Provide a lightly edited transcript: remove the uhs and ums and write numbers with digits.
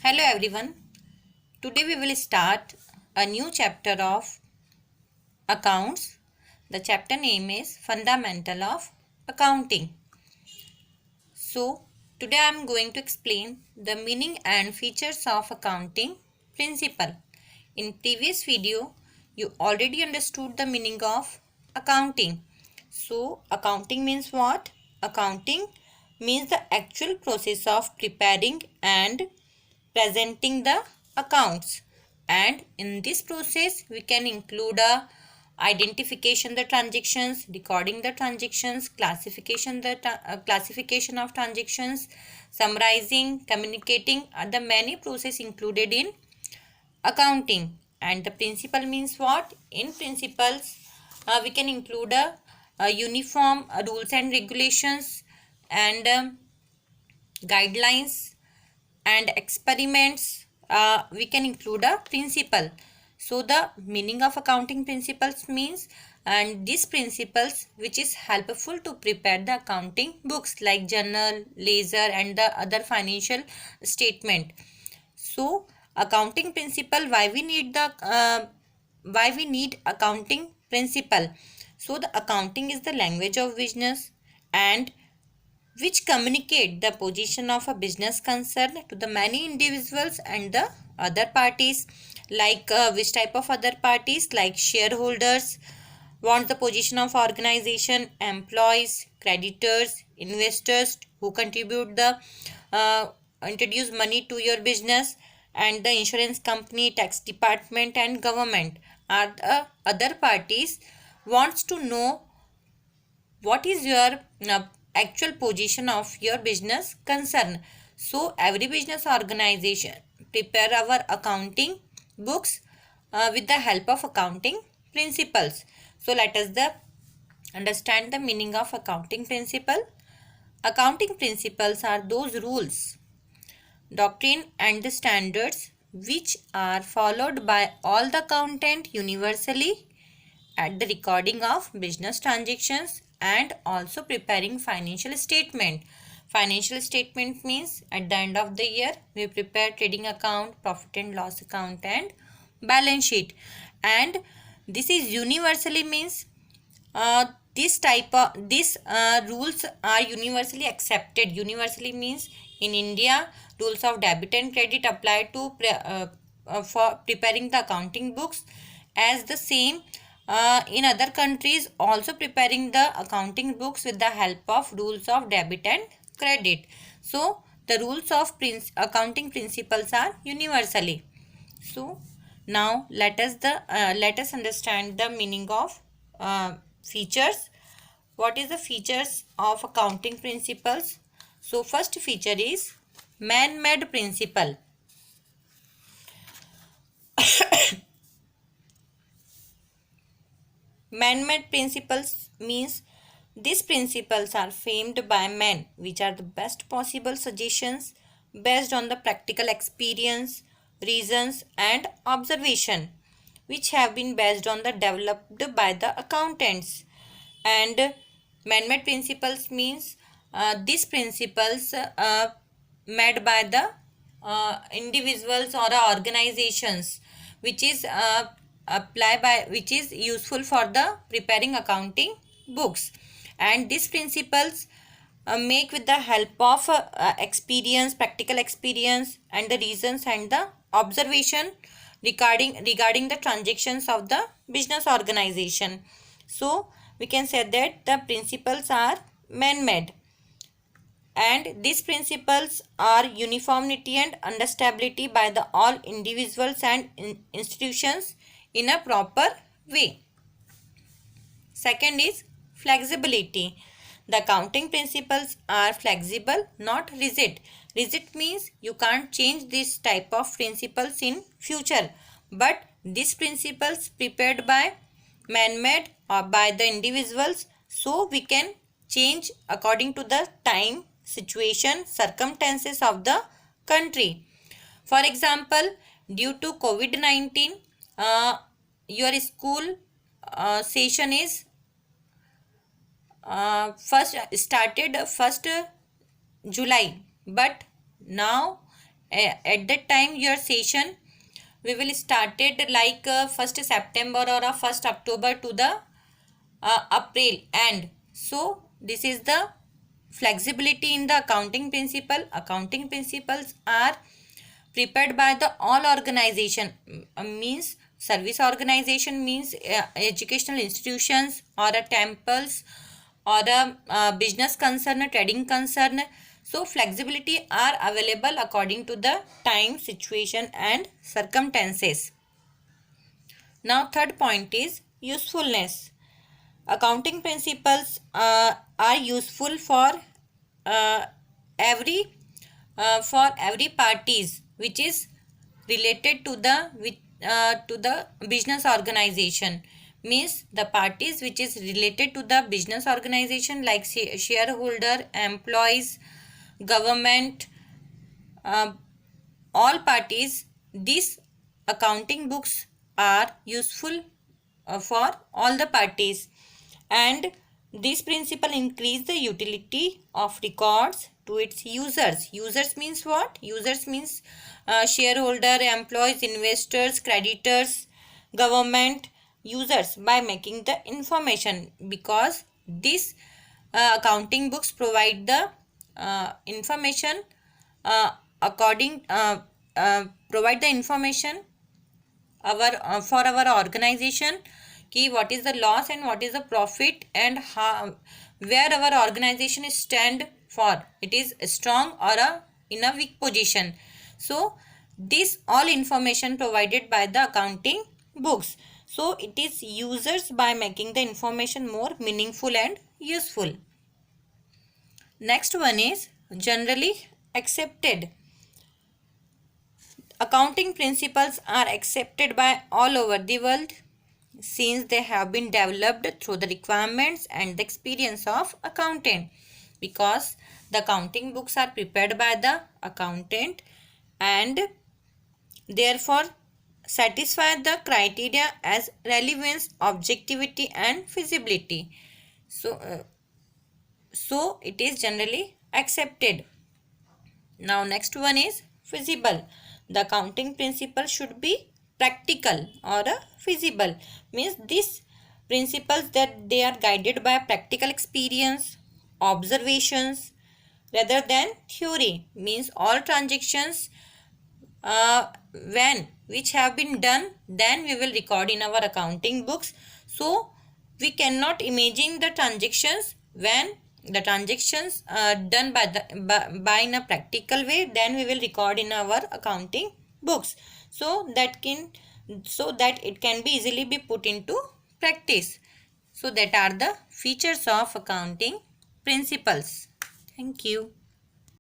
Hello everyone. Today we will start a new chapter of accounts. The chapter name is Fundamental of Accounting. So, today I am going to explain the meaning and features of accounting principle. In previous video, you already understood the meaning of accounting. So, accounting means what? Accounting means the actual process of preparing and presenting the accounts, and in this process we can include a identification the transactions, recording the transactions, classification of transactions, summarizing, communicating are the many process included in accounting. And the principle means what? In principles we can include a uniform rules and regulations and guidelines and experiments. We can include a principle. So the meaning of accounting principles means, and these principles which is helpful to prepare the accounting books like journal, ledger and the other financial statement. So accounting principle, why we need accounting principle. So the accounting is the language of business and which communicate the position of a business concern to the many individuals and the other parties. Like which type of other parties? Like shareholders want the position of organization, employees, creditors, investors who contribute the introduce money to your business, and the insurance company, tax department and government are the other parties wants to know what is your actual position of your business concern. So every business organization prepare our accounting books with the help of accounting principles. So let us understand the meaning of accounting principle. Accounting principles are those rules, doctrine and the standards which are followed by all the accountant universally at the recording of business transactions and also preparing financial statement. Financial statement means at the end of the year we prepare trading account, profit and loss account and balance sheet. And this is universally means this rules are universally accepted. Universally means in India rules of debit and credit apply to for preparing the accounting books, as the same in other countries also preparing the accounting books with the help of rules of debit and credit. So the rules of accounting principles are universally. So now let us understand the meaning of features. What is the features of accounting principles? So first feature is man-made principle. Man-made principles means these principles are framed by men, which are the best possible suggestions based on the practical experience, reasons and observation, which have been based on the developed by the accountants. And man-made principles means these principles made by the individuals or organizations, which is which is useful for the preparing accounting books. And these principles make with the help of experience, practical experience and the reasons and the observation regarding the transactions of the business organization. So we can say that the principles are man-made, and these principles are uniformity and understandability by the all individuals and institutions in a proper way. Second is flexibility. The accounting principles are flexible, not rigid. Rigid means you can't change this type of principles in future, but these principles prepared by man-made or by the individuals, so we can change according to the time, situation, circumstances of the country. For example, due to COVID-19, your school session is first started 1st July, but now at that time your session we will started like 1st September or 1st October to the April end. So this is the flexibility in the accounting principle. Accounting principles are prepared by the all organization, means service organization, means educational institutions or a temples or a business concern, a trading concern. So flexibility are available according to the time, situation and circumstances. Now third point is usefulness. Accounting principles are useful uh, every for every parties which is related to the business organization, means the parties which is related to the business organization like shareholder, employees, government, uh, all parties. These accounting books are useful for all the parties, and this principle increase the utility of records to its users. Users means what? Users means shareholder, employees, investors, creditors, government, users, by making the information, because this accounting books provide the information uh, according provide the information our for our organization, ki what is the loss and what is the profit, and how, where our organization is stand for, it is strong or in a weak position. So this all information provided by the accounting books, so it is users by making the information more meaningful and useful. Next one is generally accepted. Accounting principles are accepted by all over the world since they have been developed through the requirements and the experience of accountant, because the accounting books are prepared by the accountant and therefore satisfy the criteria as relevance, objectivity and feasibility. So it is generally accepted. Now next one is feasible. The accounting principle should be practical or feasible. Means these principles that they are guided by practical experience, observations rather than theory. Means all transactions when which have been done, then we will record in our accounting books. So we cannot imagine the transactions when the transactions done by in a practical way, then we will record in our accounting books, so that it can be easily be put into practice. So that are the features of accounting principles. Thank you.